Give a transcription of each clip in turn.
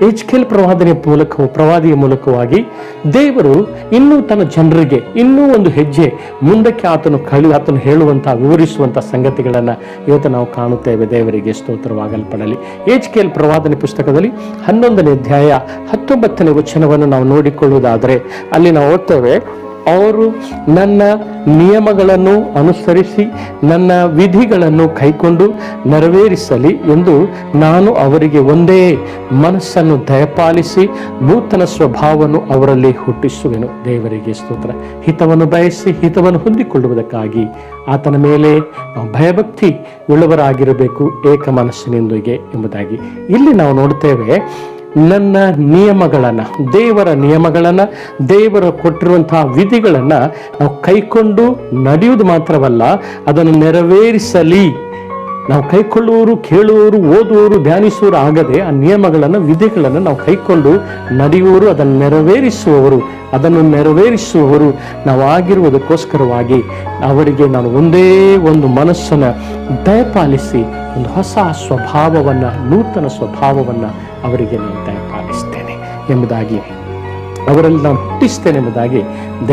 ಎಜ್ಕೇಲ್ ಪ್ರವಾದಿಯ ಮೂಲಕವಾಗಿ ದೇವರು ಇನ್ನೂ ತನ್ನ ಜನರಿಗೆ ಇನ್ನೂ ಒಂದು ಹೆಜ್ಜೆ ಮುಂದಕ್ಕೆ ಆತನು ಹೇಳುವಂತಹ ವಿವರಿಸುವಂತಹ ಸಂಗತಿಗಳನ್ನ ಇವತ್ತು ನಾವು ಕಾಣುತ್ತೇವೆ. ದೇವರಿಗೆ ಸ್ತೋತ್ರವಾಗಲ್ಪಡಲಿ. ಎಜ್ಕೇಲ್ ಪ್ರವಾದನೆ ಪುಸ್ತಕದಲ್ಲಿ 11ನೇ ಅಧ್ಯಾಯ 19ನೇ ವಚನವನ್ನು ನಾವು ನೋಡಿಕೊಳ್ಳುವುದಾದರೆ ಅಲ್ಲಿ ನಾವು ಓದ್ತೇವೆ, ಅವರು ನನ್ನ ನಿಯಮಗಳನ್ನು ಅನುಸರಿಸಿ ನನ್ನ ವಿಧಿಗಳನ್ನು ಕೈಕೊಂಡು ನೆರವೇರಿಸಲಿ ಎಂದು ನಾನು ಅವರಿಗೆ ಒಂದೇ ಮನಸ್ಸನ್ನು ದಯಪಾಲಿಸಿ ನೂತನ ಸ್ವಭಾವವನ್ನು ಅವರಲ್ಲಿ ಹುಟ್ಟಿಸುವೆನು. ದೇವರಿಗೆ ಸ್ತೋತ್ರ. ಹಿತವನ್ನು ಬಯಸಿ ಹಿತವನ್ನು ಹೊಂದಿಕೊಳ್ಳುವುದಕ್ಕಾಗಿ ಆತನ ಮೇಲೆ ನಾವು ಭಯಭಕ್ತಿ ಉಳ್ಳವರಾಗಿರಬೇಕು ಏಕ ಮನಸ್ಸಿನಿಂದಿಗೆ ಎಂಬುದಾಗಿ ಇಲ್ಲಿ ನಾವು ನೋಡ್ತೇವೆ. ನನ್ನ ನಿಯಮಗಳನ್ನು, ದೇವರ ನಿಯಮಗಳನ್ನು, ದೇವರ ಕೊಟ್ಟಿರುವಂತಹ ವಿಧಿಗಳನ್ನು ನಾವು ಕೈಕೊಂಡು ನಡೆಯುವುದು ಮಾತ್ರವಲ್ಲ, ಅದನ್ನು ನೆರವೇರಿಸಲಿ. ನಾವು ಕೈಕೊಳ್ಳುವವರು, ಕೇಳುವವರು, ಓದುವವರು, ಧ್ಯಾನಿಸುವವರು ಆಗದೆ ಆ ನಿಯಮಗಳನ್ನು, ವಿಧಿಗಳನ್ನು ನಾವು ಕೈಕೊಂಡು ನಡೆಯುವವರು, ಅದನ್ನು ನೆರವೇರಿಸುವವರು ನಾವು ಆಗಿರುವುದಕ್ಕೋಸ್ಕರವಾಗಿ ಅವರಿಗೆ ನಾನು ಒಂದೇ ಒಂದು ಮನಸ್ಸನ್ನು ದಯಪಾಲಿಸಿ ಒಂದು ಹೊಸ ಸ್ವಭಾವವನ್ನು, ನೂತನ ಸ್ವಭಾವವನ್ನು ಅವರಿಗೆ ನಾನು ದಯಪಾಲಿಸ್ತೇನೆ ಎಂಬುದಾಗಿ, ಅವರಲ್ಲಿ ನಾನು ಹುಟ್ಟಿಸ್ತೇನೆ ಎಂಬುದಾಗಿ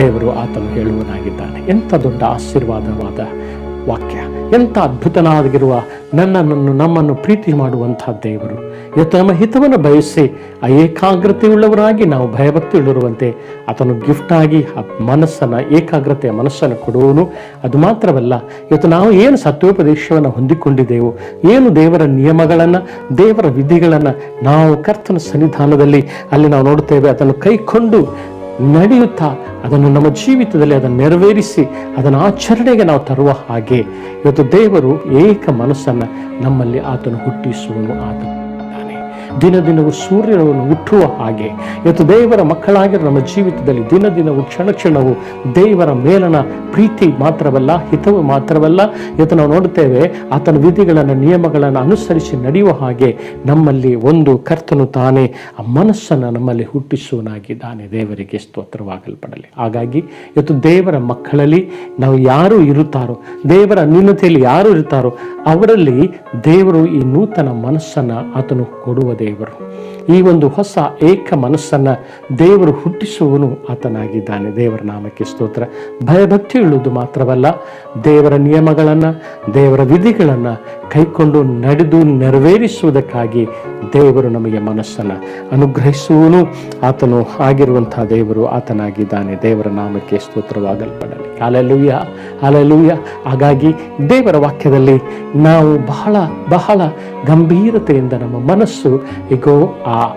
ದೇವರು ಆತನು ಹೇಳುವನಾಗಿದ್ದಾನೆ. ಎಂಥ ದೊಡ್ಡ ಆಶೀರ್ವಾದವಾದ ವಾಕ್ಯ, ಎಂಥ ಅದ್ಭುತನಾಗಿರುವ ನಮ್ಮನ್ನು ಪ್ರೀತಿ ಮಾಡುವಂಥ ದೇವರು ಇವತ್ತು ನಮ್ಮ ಹಿತವನ್ನು ಬಯಸಿ ಆ ಏಕಾಗ್ರತೆಯುಳ್ಳವರಾಗಿ ನಾವು ಭಯಭಕ್ತಿ ಉಳ್ಳಿರುವಂತೆ ಆತನು ಗಿಫ್ಟ್ ಆಗಿ ಆ ಮನಸ್ಸನ್ನು, ಏಕಾಗ್ರತೆಯ ಮನಸ್ಸನ್ನು ಕೊಡುವನು. ಅದು ಮಾತ್ರವಲ್ಲ, ಇವತ್ತು ನಾವು ಏನು ಸತ್ಯೋಪದೇಶವನ್ನು ಹೊಂದಿಕೊಂಡಿದ್ದೇವೋ, ಏನು ದೇವರ ನಿಯಮಗಳನ್ನು, ದೇವರ ವಿಧಿಗಳನ್ನು ನಾವು ಕರ್ತನ ಸನ್ನಿಧಾನದಲ್ಲಿ ಅಲ್ಲಿ ನಾವು ನೋಡ್ತೇವೆ, ಅದನ್ನು ಕೈಕೊಂಡು ನಡೆಯುತ್ತಾ ಅದನ್ನು ನಮ್ಮ ಜೀವಿತದಲ್ಲಿ ಅದನ್ನು ನೆರವೇರಿಸಿ ಅದನ್ನು ಆಚರಣೆಗೆ ನಾವು ತರುವ ಹಾಗೆ ಇವತ್ತು ದೇವರು ಏಕ ಮನಸ್ಸನ್ನು ನಮ್ಮಲ್ಲಿ ಆತನು ಹುಟ್ಟಿಸುವನು. ದಿನ ದಿನವೂ ಸೂರ್ಯನವನ್ನು ಹುಟ್ಟುವ ಹಾಗೆ ಇವತ್ತು ದೇವರ ಮಕ್ಕಳಾಗಿರೋ ನಮ್ಮ ಜೀವಿತದಲ್ಲಿ ದಿನ ದಿನವೂ ಕ್ಷಣ ಕ್ಷಣವೂ ದೇವರ ಮೇಲನ ಪ್ರೀತಿ ಮಾತ್ರವಲ್ಲ, ಹಿತವು ಮಾತ್ರವಲ್ಲ, ಇವತ್ತು ನಾವು ನೋಡುತ್ತೇವೆ ಆತನ ವಿಧಿಗಳನ್ನು, ನಿಯಮಗಳನ್ನು ಅನುಸರಿಸಿ ನಡೆಯುವ ಹಾಗೆ ನಮ್ಮಲ್ಲಿ ಒಂದು ಕರ್ತನು ತಾನೇ ಆ ಮನಸ್ಸನ್ನು ನಮ್ಮಲ್ಲಿ ಹುಟ್ಟಿಸುವನಾಗಿದ್ದಾನೆ. ದೇವರಿಗೆ ಸ್ತೋತ್ರವಾಗಲ್ಪಡಲಿ. ಹಾಗಾಗಿ ಇವತ್ತು ದೇವರ ಮಕ್ಕಳಲ್ಲಿ ನಾವು ಯಾರು ಇರುತ್ತಾರೋ, ದೇವರ ನ್ಯೂನತೆಯಲ್ಲಿ ಯಾರು ಇರುತ್ತಾರೋ ಅವರಲ್ಲಿ ದೇವರು ಈ ನೂತನ ಮನಸ್ಸನ್ನು ಆತನು ಕೊಡುವ ದೇವರು. ಈ ಒಂದು ಹೊಸ ಏಕ ಮನಸ್ಸನ್ನು ದೇವರು ಹುಟ್ಟಿಸುವನು ಆತನಾಗಿದ್ದಾನೆ. ದೇವರ ನಾಮಕ್ಕೆ ಸ್ತೋತ್ರ. ಭಯಭಕ್ತಿ ಉಳ್ಳುವುದು ಮಾತ್ರವಲ್ಲ, ದೇವರ ನಿಯಮಗಳನ್ನು, ದೇವರ ವಿಧಿಗಳನ್ನು ಕೈಕೊಂಡು ನಡೆದು ನೆರವೇರಿಸುವುದಕ್ಕಾಗಿ ದೇವರು ನಮಗೆ ಮನಸ್ಸನ್ನು ಅನುಗ್ರಹಿಸುವನು. ಆತನು ಆಗಿರುವಂತಹ ದೇವರು ಆತನಾಗಿದ್ದಾನೆ. ದೇವರ ನಾಮಕ್ಕೆ ಸ್ತೋತ್ರವಾಗಲ್ಪಡಲಿ. Hallelujah, hallelujah. ಹಾಗಾಗಿ ದೇವರ ವಾಕ್ಯದಲ್ಲಿ ನಾವು ಬಹಳ ಬಹಳ ಗಂಭೀರತೆಯಿಂದ ನಮ್ಮ ಮನಸ್ಸು ಈಗೋ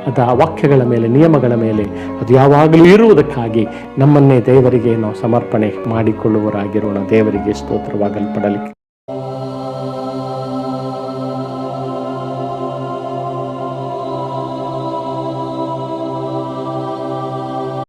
ಅದ ವಾಕ್ಯಗಳ ಮೇಲೆ, ನಿಯಮಗಳ ಮೇಲೆ ಅದು ಯಾವಾಗಲೂ ಇರುವುದಕ್ಕಾಗಿ ನಮ್ಮನ್ನೇ ದೇವರಿಗೆ ನಾವು ಸಮರ್ಪಣೆ ಮಾಡಿಕೊಳ್ಳುವವರಾಗಿರೋಣ. ದೇವರಿಗೆ ಸ್ತೋತ್ರವಾಗಲ್ಪಡಲಿ.